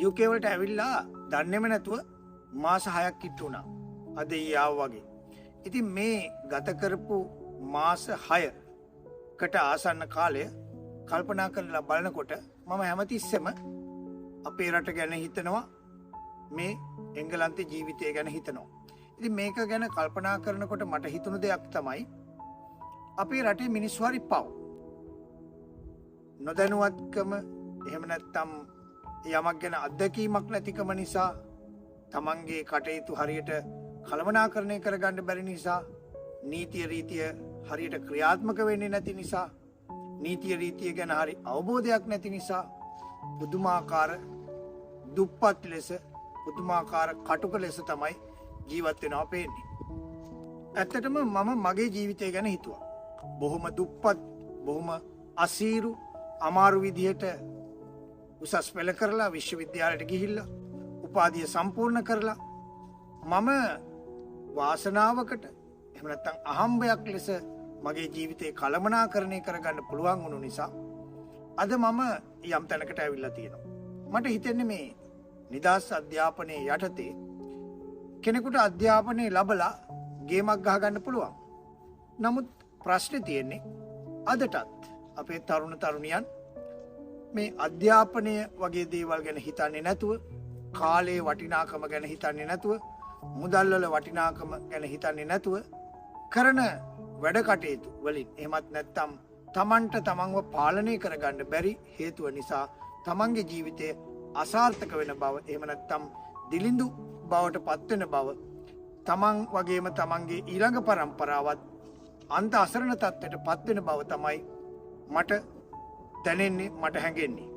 UK වලට ඇවිල්ලා දන්නේම නැතුව මාස 6ක් කිට්ටු වුණා. අද ඊයාව වගේ. ඉතින් මේ ගත කරපු මාස 6කට ආසන්න කාලය කල්පනා කරලා බලනකොට මම හැමතිස්සෙම අපේ රට ගැන හිතනවා, මේ එංගලන්තේ ජීවිතය ගැන හිතනවා. ඉතින් මේක ගැන කල්පනා කරනකොට මට හිතුණු දෙයක් තමයි අපේ රටේ මිනිස්සු හරි පව්. නොදැනුවත්කම එහෙම නැත්නම් යමක් ගැන අත්දැකීමක් නැතිකම නිසා, තමන්ගේ කටයුතු හරියට කළමනාකරණය කරගන්න බැරි නිසා, නීතිය රීතිය හරියට ක්‍රියාත්මක වෙන්නේ නැති නිසා, නීතිය රීතිය ගැන හරි අවබෝධයක් නැති නිසා පුදුමාකාර දුප්පත් ලෙස, පුදුමාකාර කටුක ලෙස තමයි ජීවත් වෙනවා පේන්නේ. ඇත්තටම මම මගේ ජීවිතය ගැන හිතුවා. බොහොම දුප්පත්, බොහොම අසීරු, අමාරු විදිහට උසස් පෙළ කරලා විශ්වවිද්‍යාලයට ගිහිල්ලා උපාධිය සම්පූර්ණ කරලා මම වාසනාවකට එහෙම නැත්නම් අහම්බයක් ලෙස මගේ ජීවිතේ කළමනාකරණය කරගන්න පුළුවන් වුණු නිසා අද මම යම් තැනකට ඇවිල්ලා තියෙනවා. මට හිතෙන්නේ මේ නිදහස් අධ්‍යාපනයේ යටතේ කෙනෙකුට අධ්‍යාපනය ලැබලා ගේමක් ගහගන්න පුළුවන්. නමුත් ප්‍රශ්නේ තියෙන්නේ අදටත් අපේ තරුණ තරුණියන් මේ අධ්‍යාපනය වගේ දේවල් ගැන හිතන්නේ නැතුව, කාලයේ වටිනාකම ගැන හිතන්නේ නැතුව, මුදල් වල වටිනාකම ගැන හිතන්නේ නැතුව කරන වැඩ කටයුතු වලින්, එහෙමත් නැත්නම් තමන්ට තමන්ව පාලනය කරගන්න බැරි හේතුව නිසා තමන්ගේ ජීවිතය අසාර්ථක වෙන බව, එහෙම නැත්නම් දිලිඳු බවට පත්වෙන බව, තමන් වගේම තමන්ගේ ඊළඟ පරම්පරාවත් අන්ත අසරණ තත්ත්වයට පත්වෙන බව තමයි මට දැනෙන්නේ, මට හැඟෙන්නේ.